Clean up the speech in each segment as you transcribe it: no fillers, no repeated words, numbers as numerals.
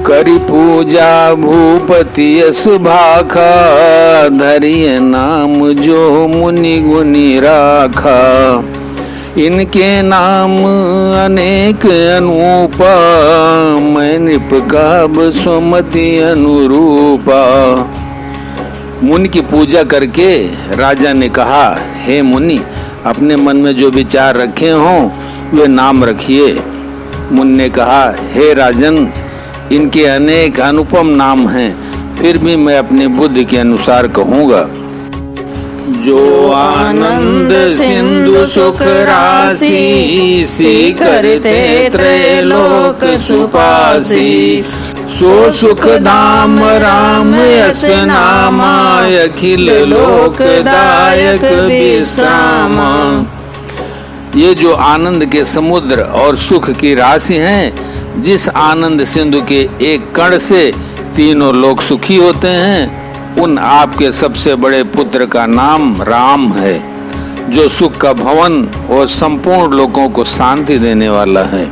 करी पूजा भूपति यस भाखा, धरिय नाम जो मुनि गुनी राखा। इनके नाम अनेक अनूपा, मैं नृप काब सुमति अनुरूपा। मुनि की पूजा करके राजा ने कहा, हे मुनि, अपने मन में जो विचार रखे हों वे नाम रखिए। मुनि ने कहा, हे राजन, इनके अनेक अनुपम नाम हैं, फिर भी मैं अपनी बुद्धि के अनुसार कहूँगा। जो आनंद सिंधु सुख राशि, सी करते त्रैलोक सुपासी। सो सुख धाम राम यस नामा, अखिल लोकदायक विश्रामा। ये जो आनंद के समुद्र और सुख की राशि हैं, जिस आनंद सिंधु के एक कण से तीनों लोग सुखी होते हैं, उन आपके सबसे बड़े पुत्र का नाम राम है, जो सुख का भवन और संपूर्ण लोगों को शांति देने वाला है।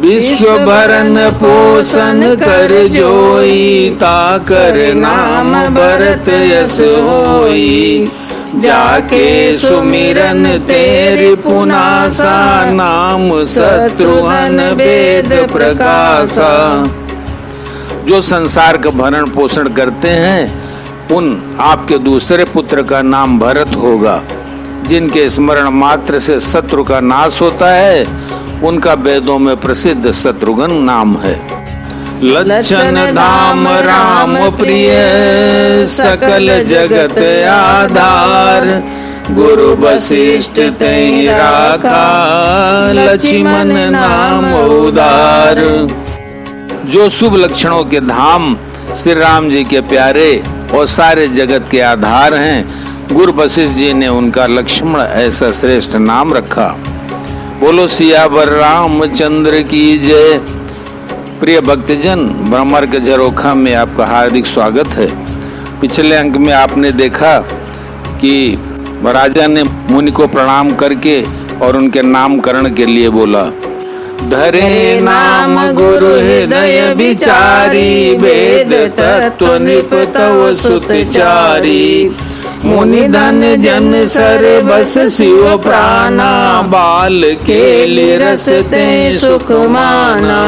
विश्व भरण पोषण कर जोई, ताकर नाम भरत यस होई। जाके सुमिरन तेरी पुनासा, नाम शत्रुघ्न वेद प्रकाशा। जो संसार का भरण पोषण करते हैं, उन आपके दूसरे पुत्र का नाम भरत होगा। जिनके स्मरण मात्र से शत्रु का नाश होता है, उनका वेदों में प्रसिद्ध शत्रुघ्न नाम है। लक्षण धाम राम प्रिय, सकल जगत आधार। गुरु वशिष्ठ तै राखा, लक्ष्मण नाम उदार। जो शुभ लक्षणों के धाम श्री राम जी के प्यारे और सारे जगत के आधार हैं, गुरु वशिष्ठ जी ने उनका लक्ष्मण ऐसा श्रेष्ठ नाम रखा। बोलो रामचंद्र की जय। प्रिय भक्तजन, ब्रह्मर के झरोखा में आपका हार्दिक स्वागत है। पिछले अंक में आपने देखा कि राजा ने मुनि को प्रणाम करके और उनके नामकरण के लिए बोला, धरे नाम गुरु हृदय विचारी, वेद तत्व नृप तव सुतचारी। मुनि धन जन सर बस शिव प्राणा, बाल के लिए रसते सुख माना।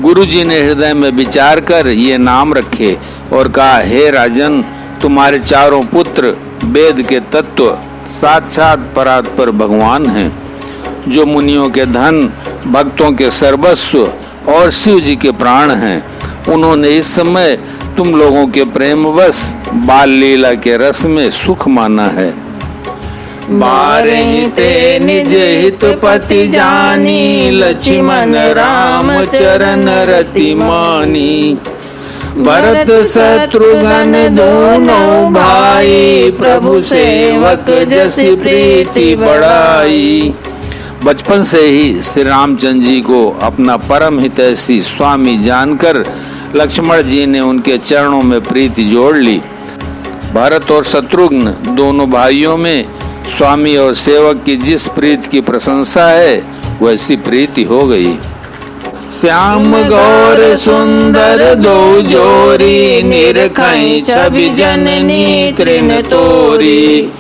गुरु जी ने हृदय में विचार कर ये नाम रखे और कहा, हे राजन, तुम्हारे चारों पुत्र वेद के तत्व साक्षात परात्पर भगवान हैं, जो मुनियों के धन, भक्तों के सर्वस्व और शिव जी के प्राण हैं। उन्होंने इस समय तुम लोगों के प्रेमवश बाल लीला के रस में सुख माना है। बारहि ते निज हित पति जानी, लक्ष्मण राम चरण रति मानी। भरत शत्रुघ्न दोनों भाई, प्रभु सेवक जसि प्रीति बढ़ाई। बचपन से ही श्री रामचंद्र जी को अपना परम हितैषी स्वामी जानकर लक्ष्मण जी ने उनके चरणों में प्रीति जोड़ ली। भरत और शत्रुघ्न दोनों भाइयों में स्वामी और सेवक की जिस प्रीति की प्रशंसा है, वैसी प्रीति हो गई। श्याम गौर सुंदर दो जोरी, निरखई छवि जननी तृण तोरी।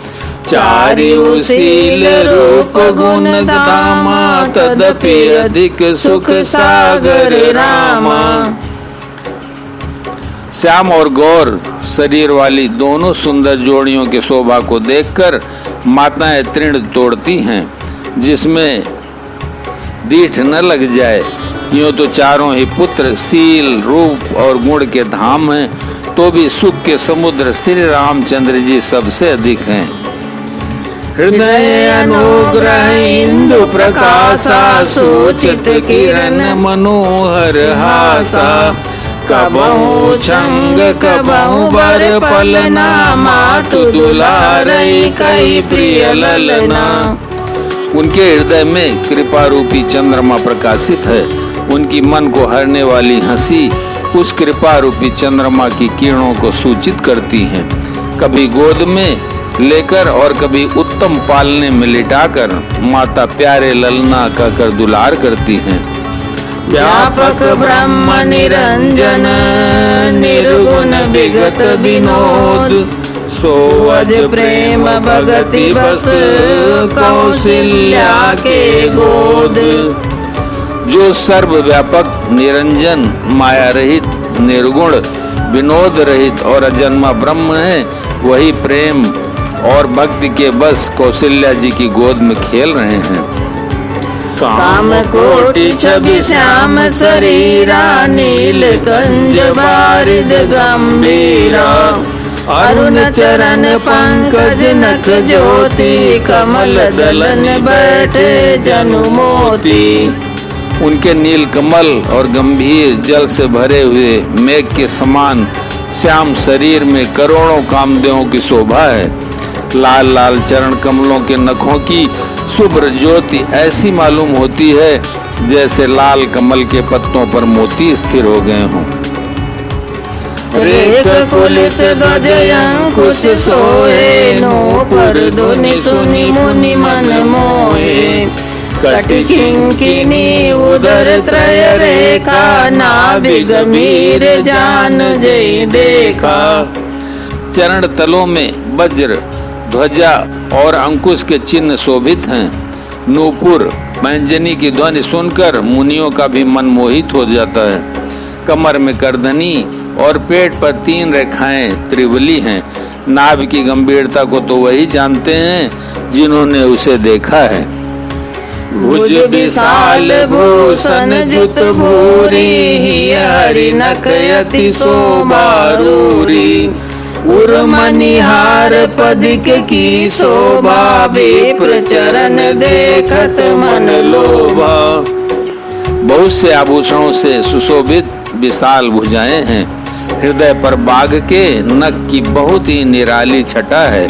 चारियु शील रूप गुण धामा, तदपि अधिक सुख सागर रामा। श्याम और गौर शरीर वाली दोनों सुंदर जोड़ियों के शोभा को देखकर माताएं तृण तोड़ती हैं, जिसमें दीठ न लग जाए। यूं तो चारों ही पुत्र शील, रूप और गुण के धाम हैं, तो भी सुख के समुद्र श्री रामचंद्र जी सबसे अधिक हैं। हृदय अनुग्रह इंदु प्रकाशा, सोचित किरण मनोहर हासा। कबहु छंग कबहु बर पलना, मातु दुलारई कई प्रिय ललना। उनके हृदय में कृपा रूपी चंद्रमा प्रकाशित है। उनकी मन को हरने वाली हंसी उस कृपा रूपी चंद्रमा की किरणों को सूचित करती हैं। कभी गोद में लेकर और कभी उत्तम पालने में लिटाकर माता प्यारे ललना कहकर दुलार करती हैं। व्यापक ब्रह्म निरंजन निर्गुण विगत विनोद सोवज प्रेम भगति बस कौशल्या के गोद। जो सर्वव्यापक निरंजन माया रहित निर्गुण विनोद रहित और अजन्मा ब्रह्म है, वही प्रेम और भक्ति के बस कौशल्या जी की गोद में खेल रहे हैं। काम कोटि छवि श्याम शरीरा नीलकंज बारिद गंभीरा अरुण चरण पंकज नख ज्योति कमल दलन बैठे जनु मोती। उनके नील कमल और गंभीर जल से भरे हुए मेघ के समान श्याम शरीर में करोड़ों कामदेवों की शोभा है। लाल लाल चरण कमलों के नखों की शुभ्र ज्योति ऐसी मालूम होती है जैसे लाल कमल के पत्तों पर मोती स्थिर हो गए हों। रेख कुलिस ध्वज अंकुश सोए नो पर धुनि सुनि मुनि मन मोहे। कटि किंकिनी उदर त्रय रेखा नाभि गंभीर जान जय देखा। चरण तलों में वज्र ध्वजा और अंकुश के चिन्ह शोभित हैं। नूपुर मंजनी की ध्वनि सुनकर मुनियों का भी मन मोहित हो जाता है। कमर में करधनी और पेट पर 3 रेखाएं त्रिवली हैं। नाभ की गंभीरता को तो वही जानते हैं जिन्होंने उसे देखा है। भुज विशाल भूषण जुत भूरी हरि नखयति शोभारूरी। उर्मनिहार पदिक की शोभा विप्र चरण देखत मन लोभा। बहुत से आभूषणों से सुशोभित विशाल भुजाएं हैं। हृदय पर बाघ के नख की बहुत ही निराली छटा है।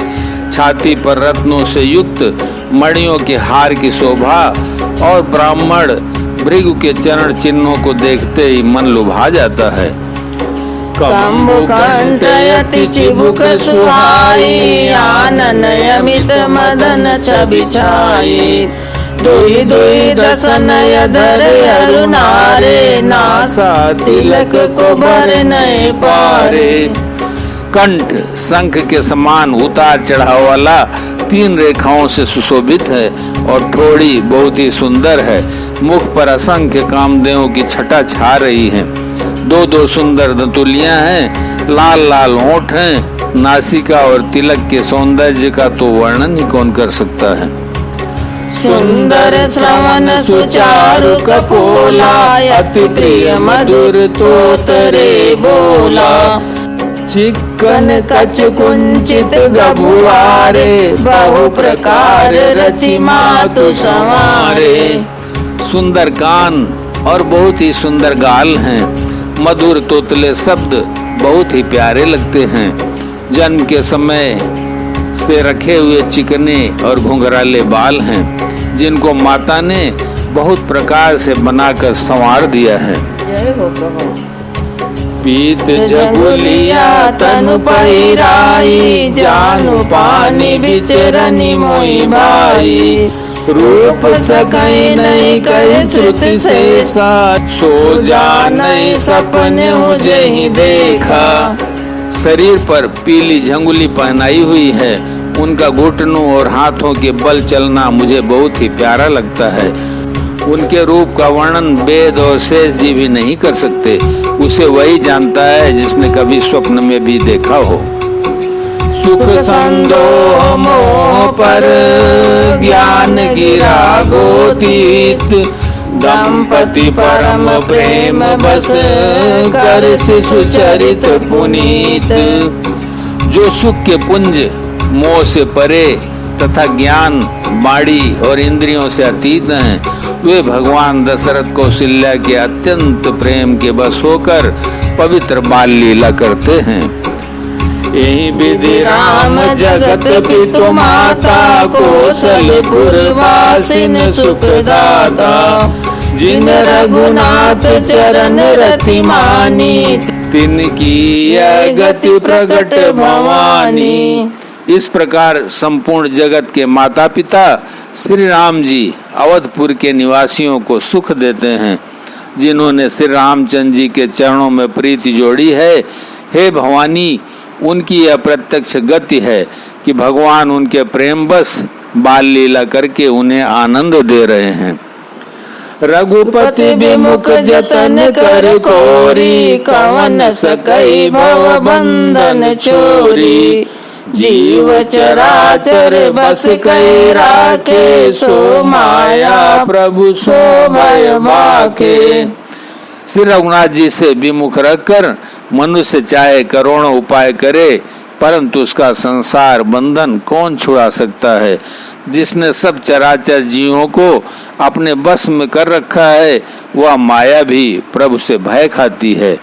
छाती पर रत्नों से युक्त मणियों के हार की शोभा और ब्राह्मण भृगु के चरण चिन्हों को देखते ही मन लुभा जाता है। कंबुकंठयति चिबुक सुहाई आनन अमित मदन छवि छाई। दुहि दुहि दसनय धर अरुणारे नासा तिलक को भर नए पारे। कंठ शंख के समान उतार चढ़ाव वाला 3 रेखाओं से सुशोभित है और ठोड़ी बहुत ही सुंदर है। मुख पर असंख्य कामदेवों की छटा छा रही है। 2 सुंदर दंतुलियां हैं। लाल लाल होंठ हैं। नासिका और तिलक के सौंदर्य का तो वर्णन ही कौन कर सकता है। सुंदर श्रवण सुचारु कपोला अति प्रिय मधुर तोतरे बोला। चिकन कच कुंचित गभुआरे बहु प्रकार रचि मातु संवारे। सुंदर कान और बहुत ही सुंदर गाल हैं। मधुर तोतले शब्द बहुत ही प्यारे लगते हैं। जन्म के समय से रखे हुए चिकने और घुंघराले बाल हैं जिनको माता ने बहुत प्रकार से बनाकर संवार दिया है। जय हो प्रभु। पीत जगुलिया तनु पहिराई जानु पानी बिचरनी मोई भाई। रूप सकई नहीं कहे श्रुति से साथ सो जाने सपने मुझे ही देखा। शरीर पर पीली झंगुली पहनाई हुई है। उनका घुटनों और हाथों के बल चलना मुझे बहुत ही प्यारा लगता है। उनके रूप का वर्णन वेद और शेष जी भी नहीं कर सकते। उसे वही जानता है जिसने कभी स्वप्न में भी देखा हो। सुख संदोह मोह पर ज्ञान गिरा गोतीत। दंपति परम प्रेम बस कर शिशु चरित पुनीत। जो सुख के पुंज मोह से परे तथा ज्ञान बाड़ी और इंद्रियों से अतीत हैं, वे भगवान दशरथ कौशल्या के अत्यंत प्रेम के बस होकर पवित्र बाल लीला करते हैं। यही विधि राम जगत पितु माता कौशलपुर वासिन सुखदाता। जिन रघुनाथ चरण रति मानी तिनकी यह गति प्रकट भवानी। इस प्रकार संपूर्ण जगत के माता पिता श्री राम जी अवधपुर के निवासियों को सुख देते हैं। जिन्होंने श्री रामचंद्र जी के चरणों में प्रीति जोड़ी है। हे भवानी, उनकी यह प्रत्यक्ष गति है कि भगवान उनके प्रेम बस बाल लीला करके उन्हें आनंद दे रहे हैं। रघुपति विमुख जतन कर कोरी, कवन सकई भव बंधन चोरी। जीव चराचर बस कई राखे, सो माया प्रभु सो भय बाखे। श्री रघुनाथ जी से विमुख रखकर मनुष्य चाहे करोड़ों उपाय करे, परंतु उसका संसार बंधन कौन छुड़ा सकता है। जिसने सब चराचर जीवों को अपने बस में कर रखा है, वह माया भी प्रभु से भय खाती है।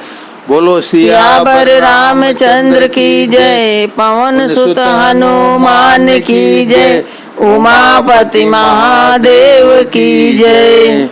बोलो सियावर रामचंद्र की जय, पवन सुत हनुमान की जय, उमापति महादेव की जय।